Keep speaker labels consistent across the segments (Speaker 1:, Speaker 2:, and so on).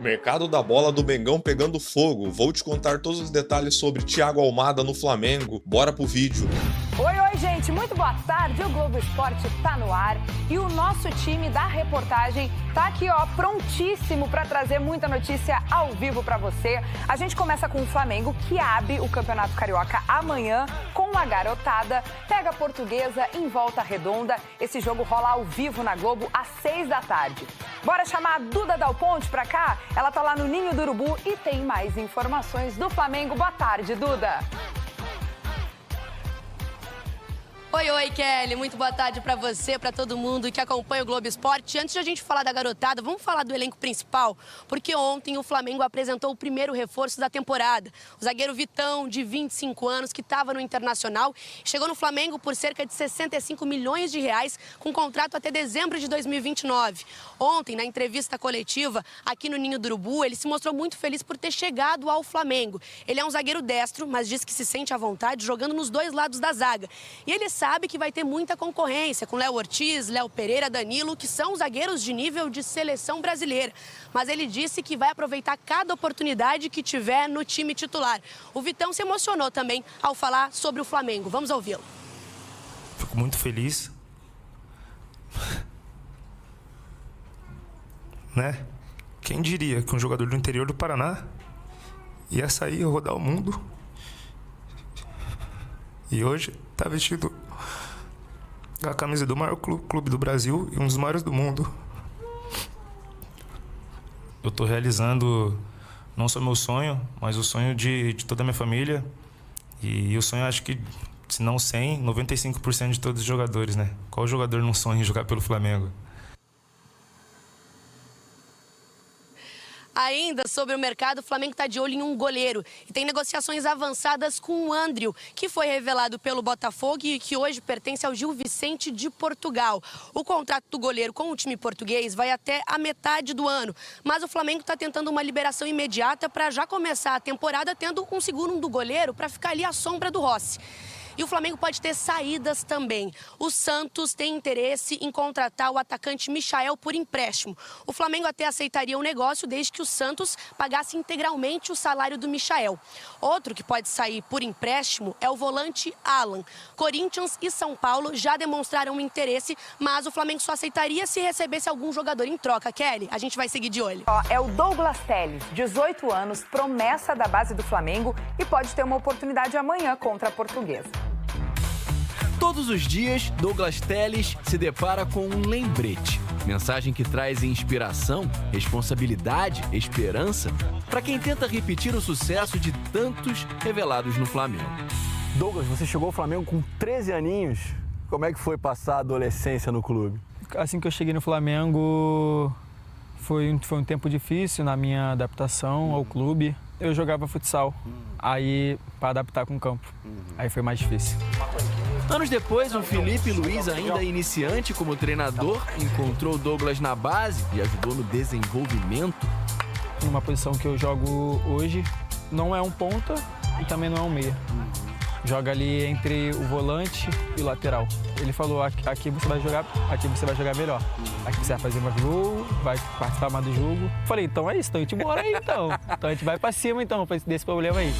Speaker 1: Mercado da bola do Mengão pegando fogo. Vou te contar todos os detalhes sobre Thiago Almada no Flamengo. Bora pro vídeo.
Speaker 2: Oi, gente, muito boa tarde. O Globo Esporte tá no ar e o nosso time da reportagem tá aqui, ó, prontíssimo para trazer muita notícia ao vivo para você. A gente começa com o Flamengo, que abre o Campeonato Carioca amanhã com a garotada. Pega a Portuguesa em Volta Redonda. Esse jogo rola ao vivo na Globo às 6 da tarde. Bora chamar a Duda Dal Ponte pra cá? Ela tá lá no Ninho do Urubu e tem mais informações do Flamengo. Boa tarde, Duda.
Speaker 3: Oi, Kelly. Muito boa tarde para você, para todo mundo que acompanha o Globo Esporte. Antes de a gente falar da garotada, vamos falar do elenco principal, porque ontem o Flamengo apresentou o primeiro reforço da temporada. O zagueiro Vitão, de 25 anos, que estava no Internacional, chegou no Flamengo por cerca de 65 milhões de reais, com contrato até dezembro de 2029. Ontem, na entrevista coletiva aqui no Ninho do Urubu, ele se mostrou muito feliz por ter chegado ao Flamengo. Ele é um zagueiro destro, mas diz que se sente à vontade jogando nos dois lados da zaga. E ele sabe que vai ter muita concorrência com Léo Ortiz, Léo Pereira, Danilo, que são zagueiros de nível de seleção brasileira. Mas ele disse que vai aproveitar cada oportunidade que tiver no time titular. O Vitão se emocionou também ao falar sobre o Flamengo. Vamos ouvi-lo.
Speaker 4: Fico muito feliz. Né? Quem diria que um jogador do interior do Paraná ia sair e rodar o mundo e hoje tá vestido a camisa do maior clube do Brasil e um dos maiores do mundo. Eu tô realizando não só meu sonho, mas o sonho de toda a minha família. E o sonho, acho que, se não 100, 95% de todos os jogadores, né? Qual jogador não sonha em jogar pelo Flamengo?
Speaker 3: Ainda sobre o mercado, o Flamengo está de olho em um goleiro e tem negociações avançadas com o Andriu, que foi revelado pelo Botafogo e que hoje pertence ao Gil Vicente de Portugal. O contrato do goleiro com o time português vai até a metade do ano, mas o Flamengo está tentando uma liberação imediata para já começar a temporada tendo um segundo goleiro para ficar ali à sombra do Rossi. E o Flamengo pode ter saídas também. O Santos tem interesse em contratar o atacante Michael por empréstimo. O Flamengo até aceitaria o negócio desde que o Santos pagasse integralmente o salário do Michael. Outro que pode sair por empréstimo é o volante Alan. Corinthians e São Paulo já demonstraram interesse, mas o Flamengo só aceitaria se recebesse algum jogador em troca. Kelly, a gente vai seguir de olho.
Speaker 2: É o Douglas Telles, 18 anos, promessa da base do Flamengo e pode ter uma oportunidade amanhã contra a Portuguesa.
Speaker 5: Todos os dias, Douglas Telles se depara com um lembrete. Mensagem que traz inspiração, responsabilidade, esperança para quem tenta repetir o sucesso de tantos revelados no Flamengo.
Speaker 6: Douglas, você chegou ao Flamengo com 13 aninhos. Como é que foi passar a adolescência no clube?
Speaker 7: Assim que eu cheguei no Flamengo, foi um tempo difícil na minha adaptação ao clube. Eu jogava futsal, aí para adaptar com o campo, aí foi mais difícil.
Speaker 5: Anos depois, o Felipe Luiz, ainda iniciante como treinador, encontrou Douglas na base e ajudou no desenvolvimento.
Speaker 7: Numa posição que eu jogo hoje, não é um ponta e também não é um meia. Joga ali entre o volante e o lateral. Ele falou, aqui você vai jogar melhor. Aqui você vai fazer mais gol, vai participar mais do jogo. Falei, então é isso, então a gente bora aí então. Então a gente vai pra cima então, desse problema aí.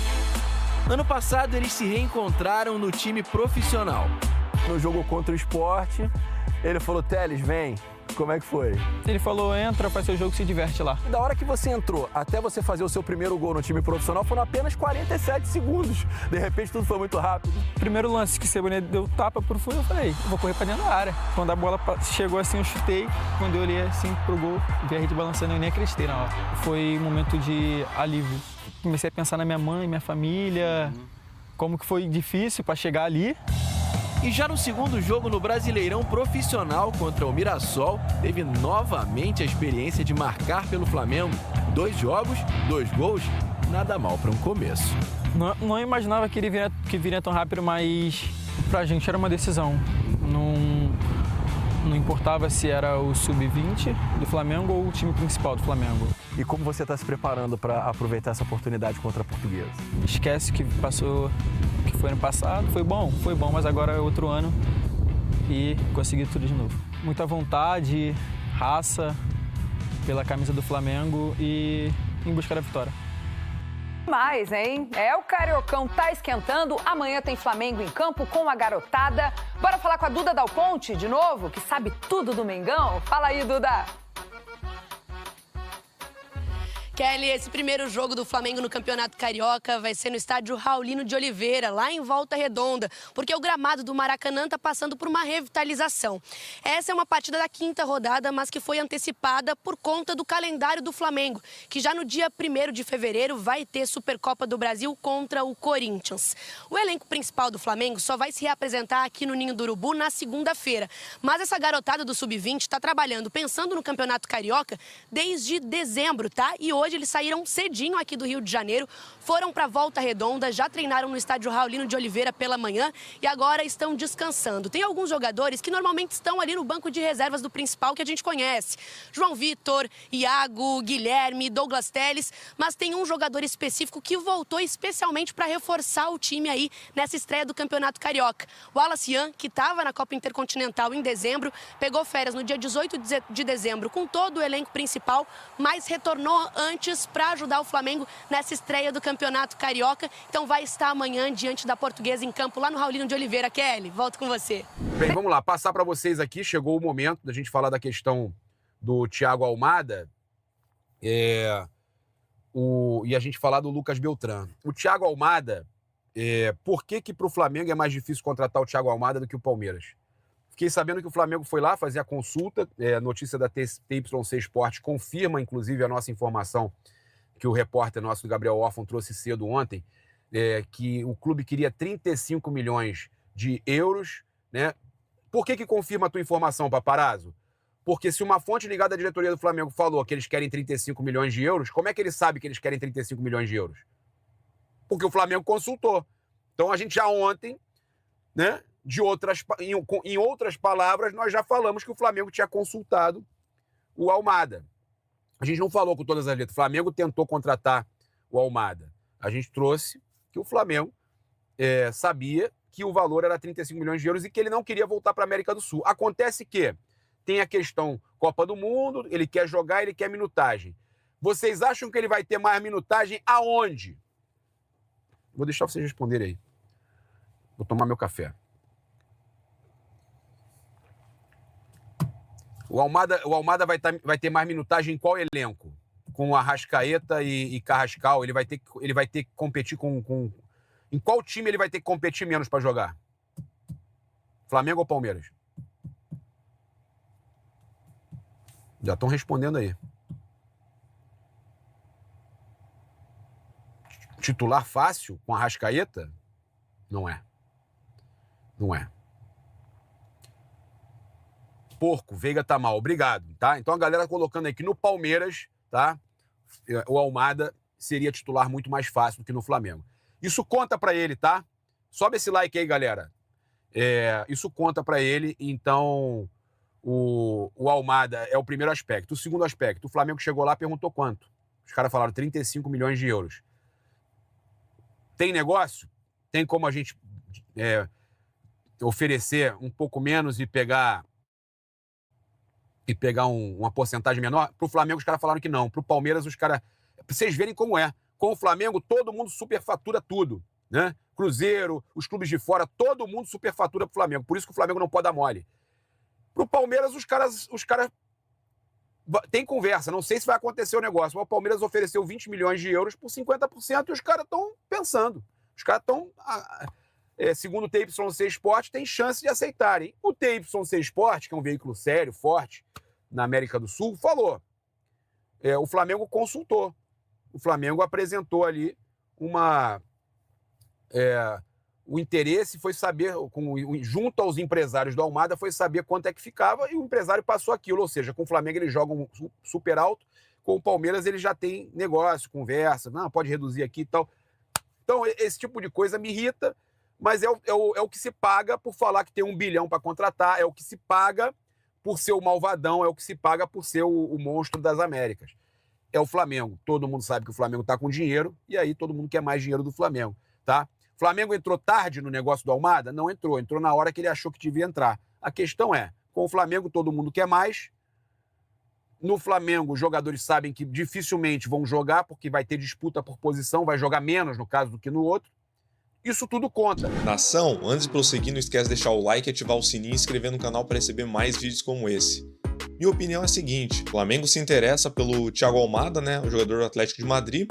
Speaker 5: Ano passado, eles se reencontraram no time profissional.
Speaker 6: No jogo contra o Sport, ele falou, Telles, vem. Como é que foi?
Speaker 7: Ele falou, entra, faz seu jogo, se diverte lá.
Speaker 6: Da hora que você entrou até você fazer o seu primeiro gol no time profissional, foram apenas 47 segundos. De repente, tudo foi muito rápido.
Speaker 7: Primeiro lance que o Cebolinha deu tapa pro fundo, eu falei, vou correr pra dentro da área. Quando a bola chegou assim, eu chutei. Quando eu olhei assim pro gol, vi a rede balançando, eu nem acreditei na hora. Foi um momento de alívio. Comecei a pensar na minha mãe, minha família, como que foi difícil para chegar ali.
Speaker 5: E já no segundo jogo no Brasileirão Profissional contra o Mirassol, teve novamente a experiência de marcar pelo Flamengo. 2 jogos, 2 gols, nada mal para um começo.
Speaker 7: Não imaginava que ele viria tão rápido, mas pra gente era uma decisão. Não importava se era o sub-20 do Flamengo ou o time principal do Flamengo.
Speaker 6: E como você está se preparando para aproveitar essa oportunidade contra a Portuguesa?
Speaker 7: Esquece que passou, que foi ano passado, foi bom, mas agora é outro ano e consegui tudo de novo. Muita vontade, raça pela camisa do Flamengo e em busca da vitória.
Speaker 2: Mais, hein? O Cariocão tá esquentando. Amanhã tem Flamengo em campo com a garotada. Bora falar com a Duda Dal Ponte de novo, que sabe tudo do Mengão? Fala aí, Duda.
Speaker 3: Kelly, esse primeiro jogo do Flamengo no Campeonato Carioca vai ser no estádio Raulino de Oliveira, lá em Volta Redonda, porque o gramado do Maracanã está passando por uma revitalização. Essa é uma partida da 5ª rodada, mas que foi antecipada por conta do calendário do Flamengo, que já no dia 1º de fevereiro vai ter Supercopa do Brasil contra o Corinthians. O elenco principal do Flamengo só vai se reapresentar aqui no Ninho do Urubu na segunda-feira, mas essa garotada do Sub-20 está trabalhando, pensando no Campeonato Carioca desde dezembro, tá? E hoje eles saíram cedinho aqui do Rio de Janeiro, foram para Volta Redonda, já treinaram no estádio Raulino de Oliveira pela manhã e agora estão descansando. Tem alguns jogadores que normalmente estão ali no banco de reservas do principal que a gente conhece. João Vitor, Iago, Guilherme, Douglas Telles, mas tem um jogador específico que voltou especialmente para reforçar o time aí nessa estreia do Campeonato Carioca. O Wallace Yan, que estava na Copa Intercontinental em dezembro, pegou férias no dia 18 de dezembro com todo o elenco principal, mas retornou antes para ajudar o Flamengo nessa estreia do Campeonato Carioca. Então vai estar amanhã diante da Portuguesa em campo lá no Raulino de Oliveira. Kelly, volto com você.
Speaker 8: Bem, vamos lá, passar para vocês aqui. Chegou o momento da gente falar da questão do Thiago Almada e a gente falar do Lucas Beltrán. O Thiago Almada, por que para o Flamengo é mais difícil contratar o Thiago Almada do que o Palmeiras? Fiquei sabendo que o Flamengo foi lá fazer a consulta, notícia da TYC Sport confirma, inclusive, a nossa informação que o repórter nosso, Gabriel Orfan, trouxe cedo ontem, que o clube queria 35 milhões de euros, né? Por que confirma a tua informação, Paparazzo? Porque se uma fonte ligada à diretoria do Flamengo falou que eles querem 35 milhões de euros, como é que ele sabe que eles querem 35 milhões de euros? Porque o Flamengo consultou. Então, a gente já ontem, né? Em outras palavras, nós já falamos que o Flamengo tinha consultado o Almada. A gente não falou com todas as letras. O Flamengo tentou contratar o Almada. A gente trouxe que o Flamengo sabia que o valor era 35 milhões de euros e que ele não queria voltar para a América do Sul. Acontece que tem a questão Copa do Mundo, ele quer jogar, ele quer minutagem. Vocês acham que ele vai ter mais minutagem aonde? Vou deixar vocês responderem aí. Vou tomar meu café. O Almada vai ter mais minutagem em qual elenco? Com Arrascaeta e Carrascal, ele vai ter que competir com... Em qual time ele vai ter que competir menos para jogar? Flamengo ou Palmeiras? Já estão respondendo aí. Titular fácil com Arrascaeta? Não é. Não é. Porco, Veiga tá mal, obrigado, tá? Então a galera colocando aí que no Palmeiras, tá? O Almada seria titular muito mais fácil do que no Flamengo. Isso conta pra ele, tá? Sobe esse like aí, galera. Isso conta pra ele, então o Almada é o primeiro aspecto. O segundo aspecto, o Flamengo chegou lá e perguntou quanto. Os caras falaram 35 milhões de euros. Tem negócio? Tem como a gente oferecer um pouco menos e pegar uma porcentagem menor? Pro Flamengo os caras falaram que não. Pro Palmeiras os caras... Pra vocês verem como é. Com o Flamengo todo mundo superfatura tudo, né? Cruzeiro, os clubes de fora, todo mundo superfatura pro Flamengo. Por isso que o Flamengo não pode dar mole. Pro Palmeiras os caras tem conversa. Não sei se vai acontecer o negócio, mas o Palmeiras ofereceu 20 milhões de euros por 50% e os caras estão pensando. Os caras estão... segundo o TYC Sport, tem chance de aceitarem. O TYC Sport, que é um veículo sério, forte, na América do Sul, falou. O Flamengo consultou. O Flamengo apresentou ali o interesse foi saber, junto aos empresários do Almada, foi saber quanto é que ficava e o empresário passou aquilo. Ou seja, com o Flamengo eles jogam super alto, com o Palmeiras eles já têm negócio, conversa, não, pode reduzir aqui e tal. Então, esse tipo de coisa me irrita, mas é o que se paga por falar que tem 1 bilhão para contratar, é o que se paga por ser o malvadão, é o que se paga por ser o monstro das Américas. É o Flamengo. Todo mundo sabe que o Flamengo está com dinheiro e aí todo mundo quer mais dinheiro do Flamengo, tá? O Flamengo entrou tarde no negócio do Almada? Não entrou. Entrou na hora que ele achou que devia entrar. A questão é, com o Flamengo todo mundo quer mais, No Flamengo, os jogadores sabem que dificilmente vão jogar, porque vai ter disputa por posição, vai jogar menos no caso do que no outro. Isso tudo conta.
Speaker 1: Nação, antes de prosseguir, não esquece de deixar o like, ativar o sininho e inscrever no canal para receber mais vídeos como esse. Minha opinião é a seguinte: o Flamengo se interessa pelo Thiago Almada, né, o jogador do Atlético de Madrid,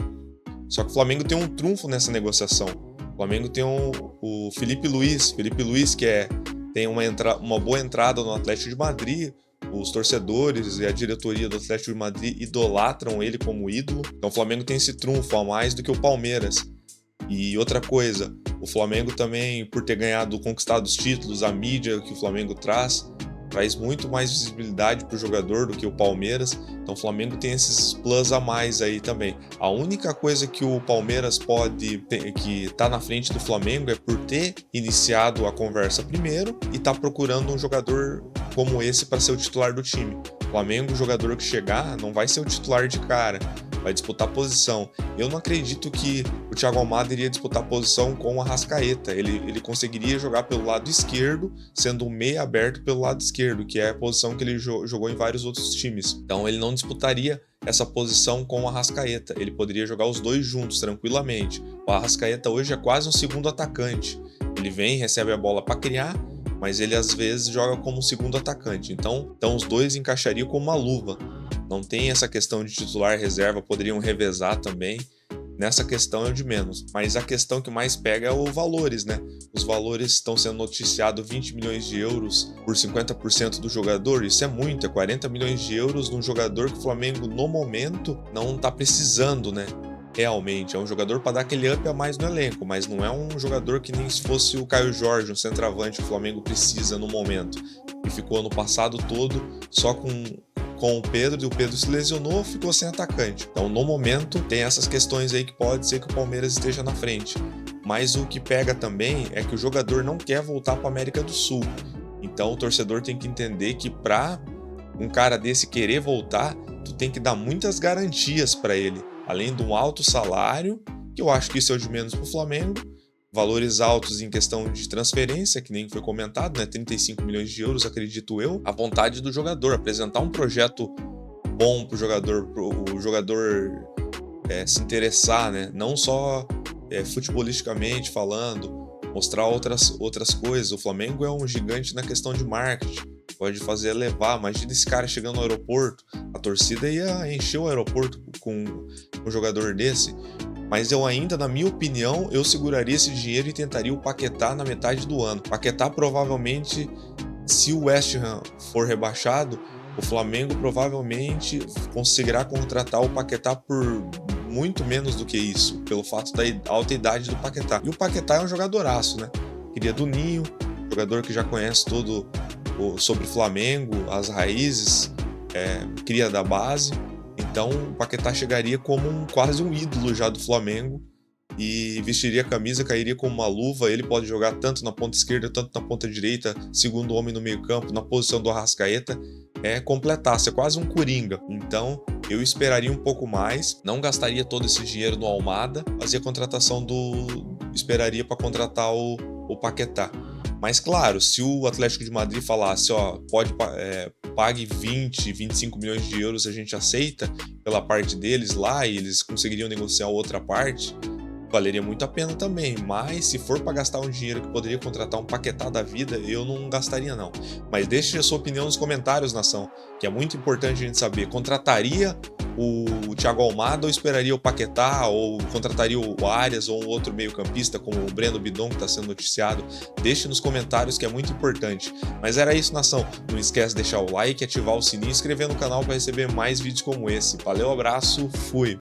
Speaker 1: só que o Flamengo tem um trunfo nessa negociação. O Flamengo tem o Felipe Luiz, que tem uma boa entrada no Atlético de Madrid. Os torcedores e a diretoria do Atlético de Madrid idolatram ele como ídolo. Então o Flamengo tem esse trunfo a mais do que o Palmeiras. E outra coisa, o Flamengo também, por ter conquistado os títulos, a mídia que o Flamengo traz muito mais visibilidade para o jogador do que o Palmeiras. Então o Flamengo tem esses plus a mais aí também. A única coisa que o Palmeiras que está na frente do Flamengo é por ter iniciado a conversa primeiro e tá procurando um jogador como esse para ser o titular do time. O Flamengo, o jogador que chegar, não vai ser o titular de cara, vai disputar posição. Eu não acredito que o Thiago Almada iria disputar posição com o Arrascaeta. Ele conseguiria jogar pelo lado esquerdo, sendo um meia aberto pelo lado esquerdo, que é a posição que ele jogou em vários outros times. Então ele não disputaria essa posição com o Arrascaeta. Ele poderia jogar os dois juntos tranquilamente. O Arrascaeta hoje é quase um segundo atacante. Ele vem, recebe a bola para criar, mas ele às vezes joga como segundo atacante. Então os dois encaixariam como uma luva. Não tem essa questão de titular reserva, poderiam revezar também. Nessa questão é o de menos. Mas a questão que mais pega é os valores, né? Os valores estão sendo noticiados 20 milhões de euros por 50% do jogador. Isso é muito, é 40 milhões de euros num jogador que o Flamengo, no momento, não está precisando, né? Realmente, é um jogador para dar aquele up a mais no elenco, mas não é um jogador que nem se fosse o Caio Jorge, um centroavante que o Flamengo precisa no momento. E ficou ano passado todo só com o Pedro, e o Pedro se lesionou, ficou sem atacante. Então, no momento, tem essas questões aí que pode ser que o Palmeiras esteja na frente. Mas o que pega também é que o jogador não quer voltar para a América do Sul. Então, o torcedor tem que entender que para um cara desse querer voltar, tu tem que dar muitas garantias para ele. Além de um alto salário, que eu acho que isso é o de menos para o Flamengo, valores altos em questão de transferência, que nem foi comentado, né? 35 milhões de euros, acredito eu. A vontade do jogador, apresentar um projeto bom para o jogador se interessar, né? Não só futebolisticamente falando, mostrar outras coisas. O Flamengo é um gigante na questão de marketing, pode fazer levar. Imagina esse cara chegando no aeroporto, a torcida ia encher o aeroporto com um jogador desse. Mas eu ainda, na minha opinião, eu seguraria esse dinheiro e tentaria o Paquetá na metade do ano. Paquetá provavelmente, se o West Ham for rebaixado, o Flamengo provavelmente conseguirá contratar o Paquetá por muito menos do que isso, pelo fato da alta idade do Paquetá. E o Paquetá é um jogadoraço, né? Queria do Ninho, jogador que já conhece tudo sobre o Flamengo, as raízes, cria da base. Então o Paquetá chegaria como quase um ídolo já do Flamengo e vestiria a camisa, cairia como uma luva. Ele pode jogar tanto na ponta esquerda, tanto na ponta direita, segundo homem no meio campo, na posição do Arrascaeta, completasse, é quase um coringa. Então eu esperaria um pouco mais, não gastaria todo esse dinheiro no Almada, fazia a contratação esperaria para contratar o Paquetá. Mas claro, se o Atlético de Madrid falasse, pague 20, 25 milhões de euros, a gente aceita pela parte deles lá, e eles conseguiriam negociar outra parte, valeria muito a pena também. Mas se for para gastar um dinheiro que poderia contratar um Paquetá da vida, eu não gastaria não. Mas deixe a sua opinião nos comentários, nação, que é muito importante a gente saber. Contrataria o Thiago Almada ou esperaria o Paquetá, ou contrataria o Arias ou um outro meio campista como o Breno Bidon, que está sendo noticiado? Deixe nos comentários, que é muito importante. Mas era isso, nação. Não esquece de deixar o like, ativar o sininho e inscrever no canal para receber mais vídeos como esse. Valeu, abraço, fui!